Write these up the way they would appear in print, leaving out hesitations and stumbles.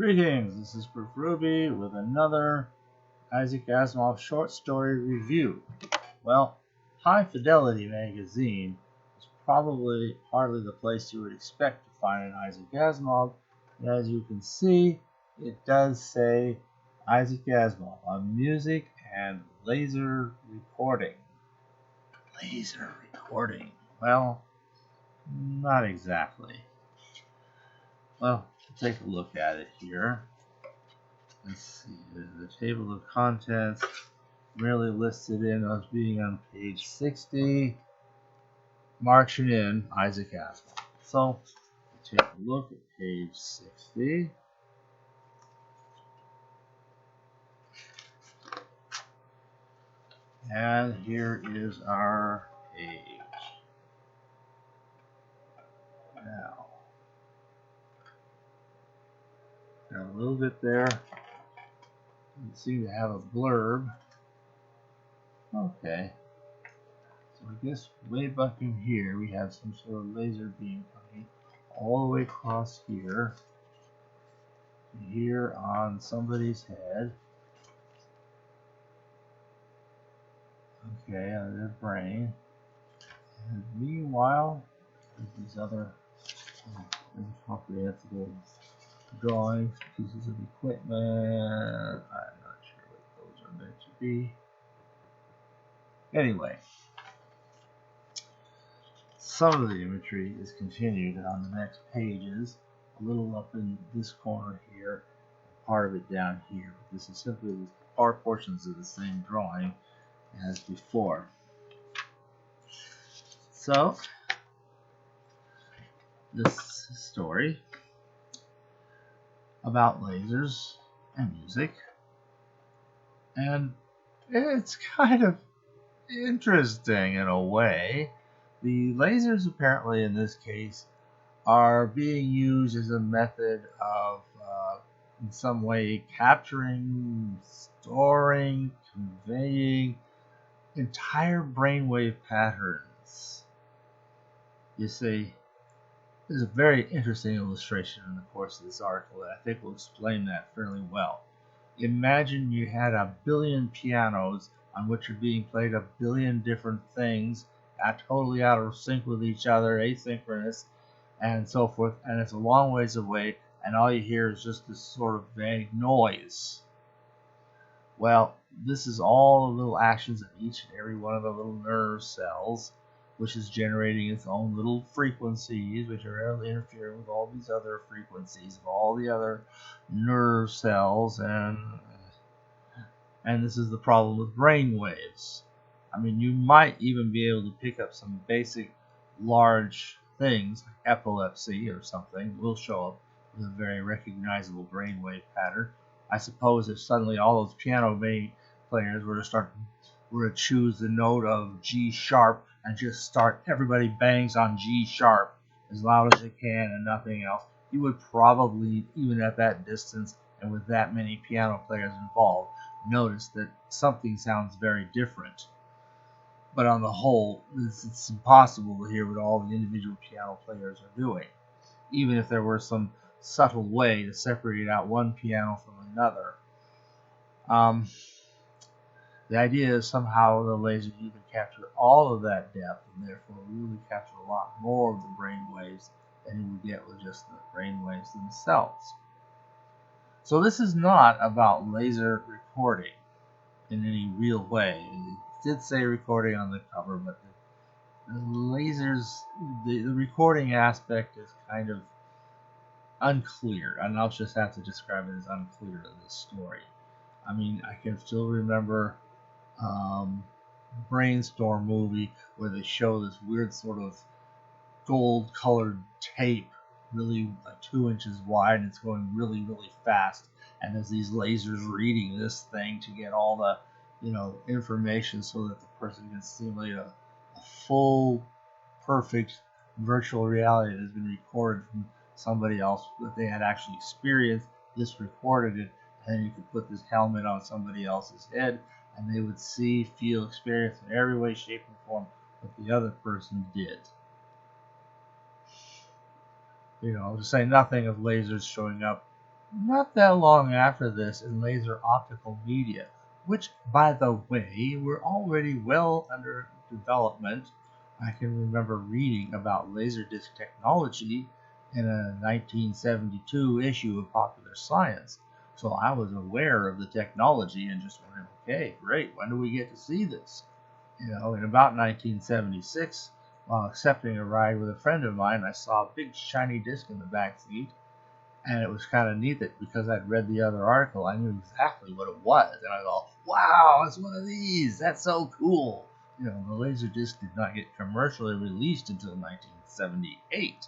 Greetings, this is Proof Ruby with another Isaac Asimov short story review. Well, High Fidelity magazine is probably hardly the place you would expect to find an Isaac Asimov, and as you can see, it does say Isaac Asimov on music and laser recording. Laser recording? Well, not exactly. Well, take a look at it here. Let's see, the table of contents merely listed in as being on page 60, marching in Isaac Asimov. So, take a look at page 60. And here is our page. Now, got a little bit there. You seem to have a blurb. Okay. So I guess way back in here we have some sort of laser beam coming all the way across here on somebody's head. Okay, on their brain. And meanwhile, these other incomprehensible drawings, pieces of equipment. I'm not sure what those are meant to be. Anyway, some of the imagery is continued on the next pages, a little up in this corner here, part of it down here. But this is simply part portions of the same drawing as before. So, this story about lasers and music, and it's kind of interesting in a way. The lasers apparently in this case are being used as a method of in some way capturing, storing, conveying entire brainwave patterns. You see, there's a very interesting illustration in the course of this article that I think will explain that fairly well. Imagine you had a billion pianos on which are being played a billion different things, totally out of sync with each other, asynchronous, and so forth, and it's a long ways away, and all you hear is just this sort of vague noise. Well, this is all the little actions of each and every one of the little nerve cells, which is generating its own little frequencies, which are interfering with all these other frequencies of all the other nerve cells, and this is the problem with brain waves. I mean, you might even be able to pick up some basic large things like epilepsy or something will show up with a very recognizable brainwave pattern. I suppose if suddenly all those piano players were to choose the note of G sharp and just start, everybody bangs on G sharp as loud as they can and nothing else, you would probably, even at that distance and with that many piano players involved, notice that something sounds very different. But on the whole, it's impossible to hear what all the individual piano players are doing, even if there were some subtle way to separate out one piano from another. The idea is somehow the laser can capture all of that depth and therefore really capture a lot more of the brain waves than you would get with just the brain waves themselves. So this is not about laser recording in any real way. It did say recording on the cover, but the lasers, the recording aspect is kind of unclear, and I'll just have to describe it as unclear in this story. I mean, I can still remember Brainstorm movie where they show this weird sort of gold colored tape, really like 2 inches wide, and it's going really, really fast, and there's these lasers reading this thing to get all the information so that the person can simulate a full, perfect virtual reality that has been recorded from somebody else that they had actually experienced. This recorded it, and then you could put this helmet on somebody else's head, and they would see, feel, experience in every way, shape, and form what the other person did. To say nothing of lasers showing up Not that long after this in laser optical media, which, by the way, were already well under development. I can remember reading about laserdisc technology in a 1972 issue of Popular Science, so I was aware of the technology and just wondering, okay, great, when do we get to see this? In about 1976, while accepting a ride with a friend of mine, I saw a big shiny disc in the back seat, and it was kind of neat that because I'd read the other article, I knew exactly what it was. And I thought, wow, it's one of these. That's so cool. The Laserdisc did not get commercially released until 1978.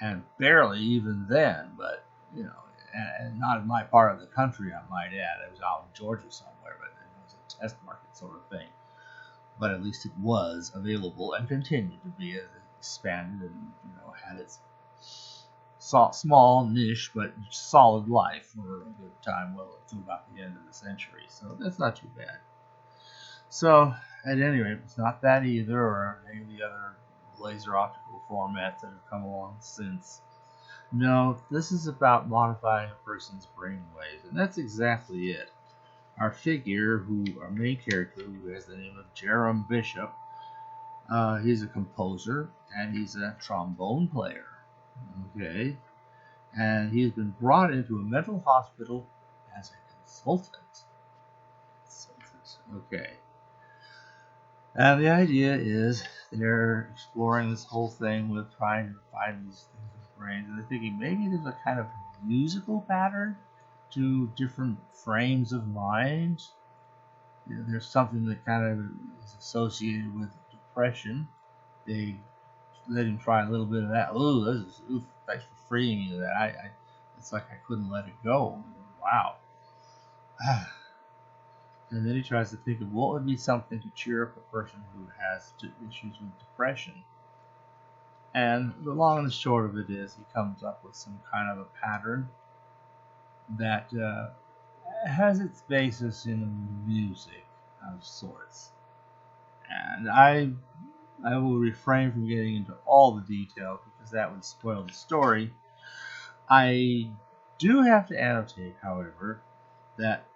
And barely even then, but, and not in my part of the country, I might add. It was out in Georgia somewhere, but it was a test market sort of thing. But at least it was available and continued to be as it expanded and, had its small niche but solid life for a good time, well, until about the end of the century. So that's not too bad. So at any rate, it's not that either, or any of the other laser optical formats that have come along since. No, this is about modifying a person's brainwaves, and that's exactly it. Our main character, who has the name of Jerem Bishop, he's a composer and he's a trombone player. Okay, and he's been brought into a mental hospital as a consultant. Okay. And the idea is they're exploring this whole thing with trying to find these things in the brain, and they're thinking maybe there's a kind of musical pattern to different frames of mind. There's something that kind of is associated with depression. They let him try a little bit of that. Thanks for freeing me of that. It's like I couldn't let it go. Wow. And then he tries to think of what would be something to cheer up a person who has issues with depression. And the long and the short of it is he comes up with some kind of a pattern that has its basis in music of sorts. And I will refrain from getting into all the details because that would spoil the story. I do have to annotate, however, that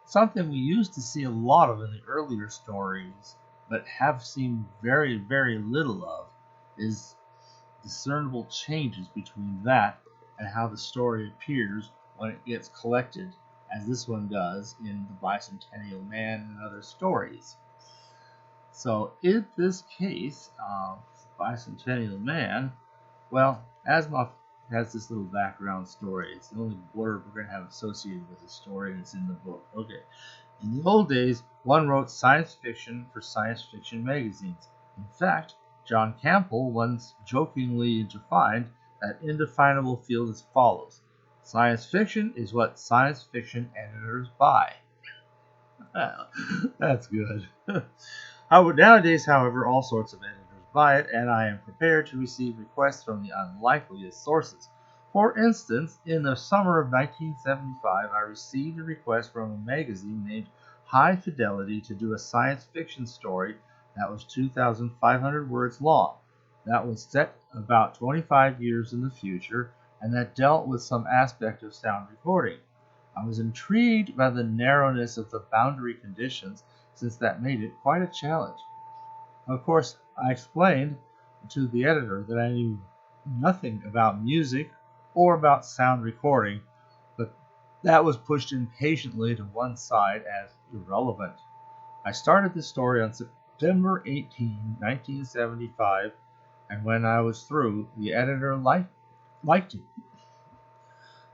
something we used to see a lot of in the earlier stories, but have seen very, very little of, is discernible changes between that and how the story appears when it gets collected, as this one does in The Bicentennial Man and other stories. So in this case, Bicentennial Man, well, Asimov has this little background story. It's the only blurb we're going to have associated with the story, and it's in the book. Okay. In the old days, one wrote science fiction for science fiction magazines. In fact, John Campbell once jokingly defined that indefinable field as follows. Science fiction is what science fiction editors buy. That's good. Nowadays, however, all sorts of editors buy it, and I am prepared to receive requests from the unlikeliest sources. For instance, in the summer of 1975, I received a request from a magazine named High Fidelity to do a science fiction story that was 2,500 words long. That was set about 25 years in the future, and that dealt with some aspect of sound recording. I was intrigued by the narrowness of the boundary conditions, since that made it quite a challenge. Of course, I explained to the editor that I knew nothing about music or about sound recording, but that was pushed impatiently to one side as irrelevant. I started the story on September 18, 1975, and when I was through, the editor liked it.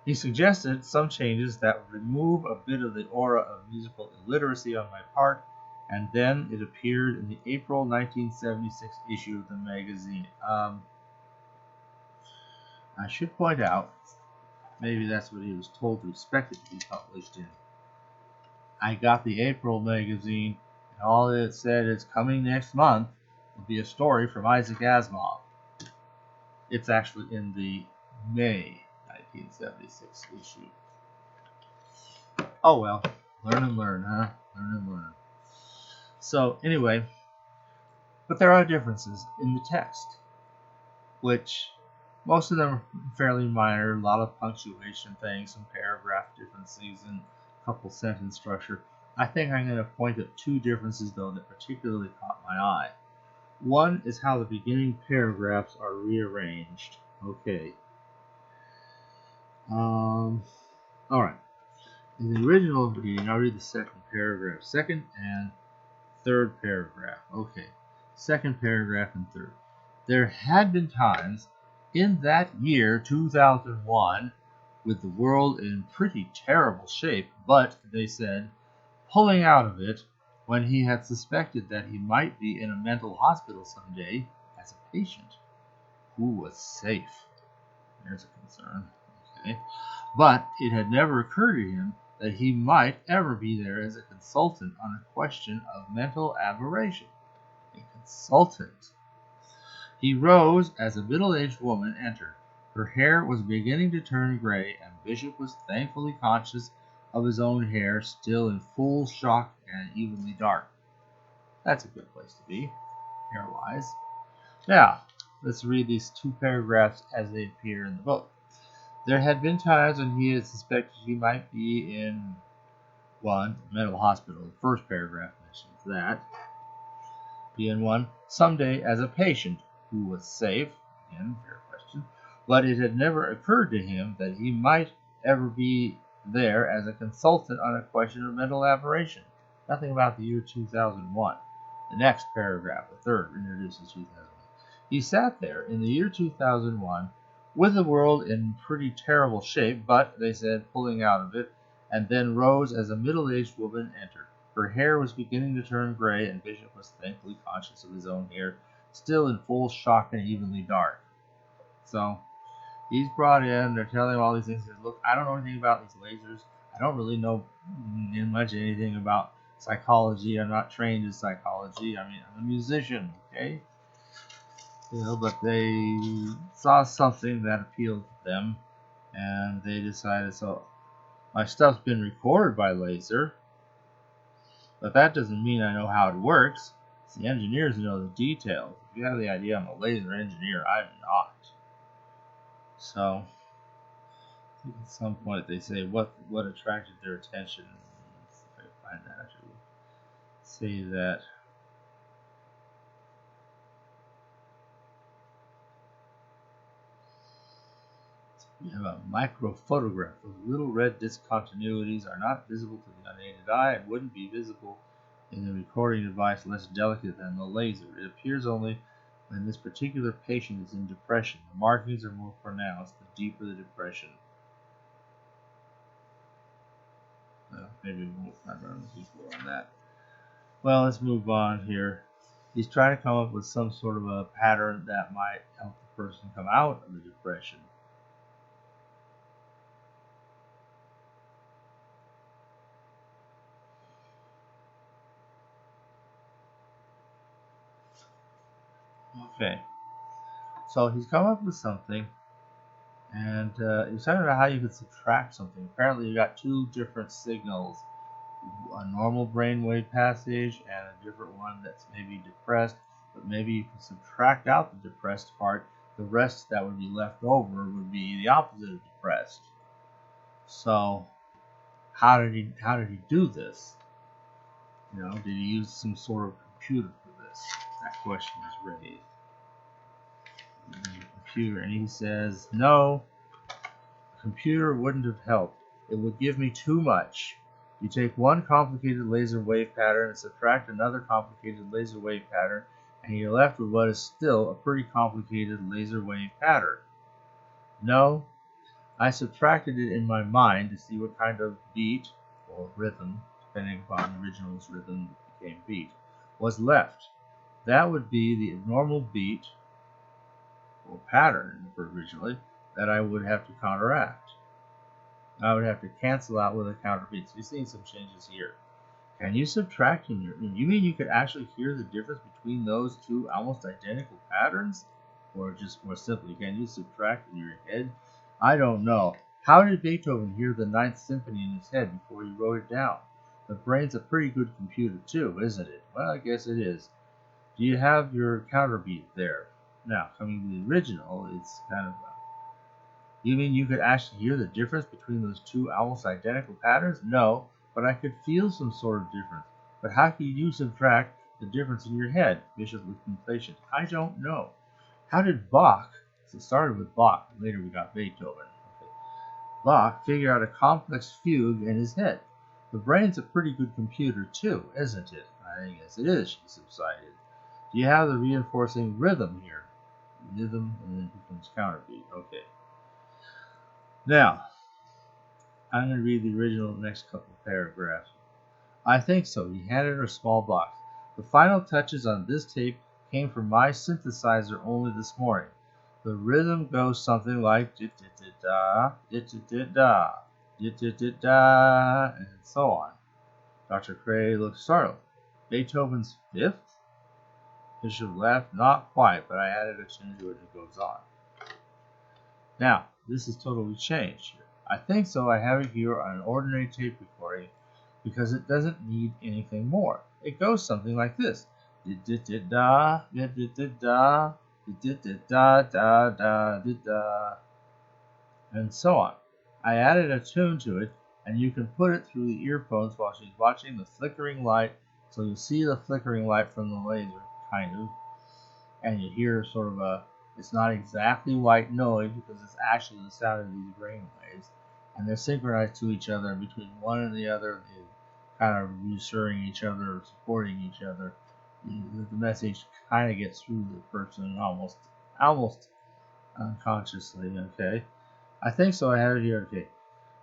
He suggested some changes that would remove a bit of the aura of musical illiteracy on my part, and then it appeared in the April 1976 issue of the magazine. I should point out, maybe that's what he was told to expect it to be published in. I got the April magazine, and all it said is coming next month will be a story from Isaac Asimov. It's actually in the May 1976 issue. Oh well, learn and learn, huh? Learn and learn. So anyway, but there are differences in the text, which Most of them are fairly minor, a lot of punctuation things, some paragraph differences, and a couple sentence structure. I think I'm going to point at two differences, though, that particularly caught my eye. One is how the beginning paragraphs are rearranged. Okay. All right. In the original reading, I'll read the second paragraph. Second and third paragraph. Okay. Second paragraph and third. There had been times in that year, 2001, with the world in pretty terrible shape, but, they said, pulling out of it when he had suspected that he might be in a mental hospital someday as a patient who was safe. There's a concern. Okay. But it had never occurred to him that he might ever be there as a consultant on a question of mental aberration. A consultant. He rose as a middle-aged woman entered. Her hair was beginning to turn gray, and Bishop was thankfully conscious of his own hair still in full shock and evenly dark. That's a good place to be, hair-wise. Now, let's read these two paragraphs as they appear in the book. There had been times when he had suspected he might be in one mental hospital. The first paragraph mentions that. Be in one someday as a patient who was safe. Again, fair question. But it had never occurred to him that he might ever be there as a consultant on a question of mental aberration. Nothing about the year 2001. The next paragraph, the third, introduces 2001. He sat there in the year 2001 with the world in pretty terrible shape, but, they said, pulling out of it, and then rose as a middle-aged woman entered. Her hair was beginning to turn gray, and Bishop was thankfully conscious of his own hair, still in full shock and evenly dark. So, he's brought in, they're telling him all these things. He says, look, I don't know anything about these lasers. I don't really know much anything about psychology. I'm not trained in psychology. I mean, I'm a musician, okay? But they saw something that appealed to them, and they decided, so my stuff's been recorded by laser, but that doesn't mean I know how it works. It's the engineers who know the details. If you have the idea I'm a laser engineer, I'm not. So, at some point they say what attracted their attention. If I find that, I should say that. We have a microphotograph. Those little red discontinuities are not visible to the unaided eye and wouldn't be visible in the recording device less delicate than the laser. It appears only when this particular patient is in depression. The markings are more pronounced the deeper the depression. Well, maybe we won't find out on that. Well, let's move on here. He's trying to come up with some sort of a pattern that might help the person come out of the depression. Okay, so he's come up with something, and he's talking about how you could subtract something. Apparently, you got two different signals, a normal brainwave passage and a different one that's maybe depressed, but maybe you can subtract out the depressed part. The rest that would be left over would be the opposite of depressed. So, how did he do this? Did he use some sort of computer for this? That question is raised. Computer, and he says, no, computer wouldn't have helped. It would give me too much. You take one complicated laser wave pattern and subtract another complicated laser wave pattern, and you're left with what is still a pretty complicated laser wave pattern. No, I subtracted it in my mind to see what kind of beat, or rhythm, depending upon the original's rhythm that became beat, was left. That would be the normal beat, or pattern originally, that I would have to counteract. I would have to cancel out with a counterbeat. So you're seeing some changes here. Can you subtract in your... You mean you could actually hear the difference between those two almost identical patterns? Or just more simply, can you subtract in your head? I don't know. How did Beethoven hear the Ninth Symphony in his head before he wrote it down? The brain's a pretty good computer too, isn't it? Well, I guess it is. Do you have your counterbeat there? Now, coming to the original, it's kind of You mean you could actually hear the difference between those two almost identical patterns? No, but I could feel some sort of difference. But how can you subtract the difference in your head? Bishop looked impatient. I don't know. How did Bach, so it started with Bach, and later we got Beethoven. Okay. Bach figured out a complex fugue in his head. The brain's a pretty good computer too, isn't it? I guess it is, she subsided. Do you have the reinforcing rhythm here? Rhythm and then it becomes counterbeat. Okay. Now, I'm going to read the original next couple paragraphs. I think so. He handed her a small box. The final touches on this tape came from my synthesizer only this morning. The rhythm goes something like da da da da and so on. Dr. Cray looked startled. Beethoven's Fifth? Bishop laughed. Not quite, but I added a tune to it and it goes on. Now, this is totally changed here. I think so. I have it here on an ordinary tape recording because it doesn't need anything more. It goes something like this. Da da da da da da and so on. I added a tune to it, and you can put it through the earphones while she's watching the flickering light, so you see the flickering light from the laser, kind of, and you hear sort of a, it's not exactly white noise because it's actually the sound of these brain waves, and they're synchronized to each other, and between one and the other, they kind of reassuring each other, supporting each other. The message kind of gets through the person almost unconsciously. Okay, I think so. I have it here. Okay,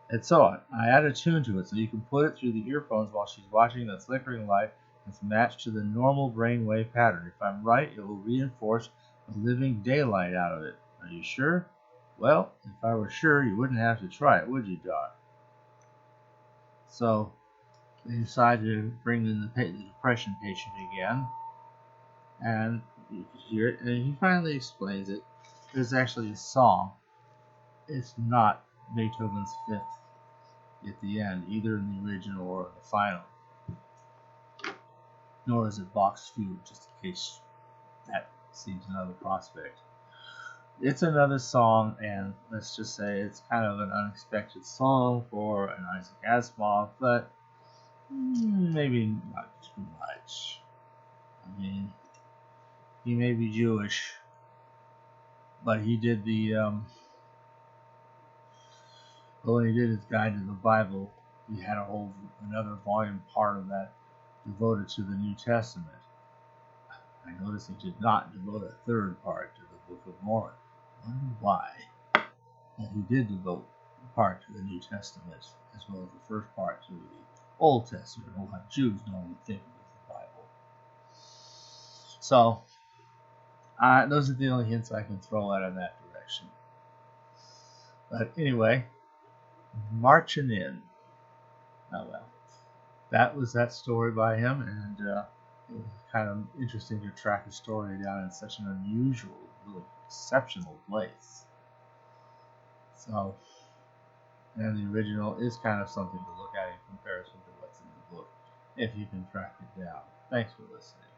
and so on. I add a tune to it so you can put it through the earphones while she's watching the flickering light. It's matched to the normal brainwave pattern. If I'm right, it will reinforce the living daylight out of it. Are you sure? Well, if I were sure, you wouldn't have to try it, would you, Doc? So they decide to bring in the depression patient again, and you can hear it, and he finally explains it. It's actually a song. It's not Beethoven's Fifth at the end, either in the original or the final. Nor is it Bach's Fugue, just in case that seems another prospect. It's another song, and let's just say it's kind of an unexpected song for an Isaac Asimov, but maybe not too much. I mean, he may be Jewish, but he did when he did his guide to the Bible, he had another volume part of that devoted to the New Testament. I noticed he did not devote a third part to the Book of Mormon. I wonder why. And he did devote a part to the New Testament, as well as the first part to the Old Testament, or what Jews normally think of the Bible. So, those are the only hints I can throw out in that direction. But anyway, marching in. Oh well. That was that story by him, and it was kind of interesting to track his story down in such an unusual, really exceptional place. So, and the original is kind of something to look at in comparison to what's in the book, if you can track it down. Thanks for listening.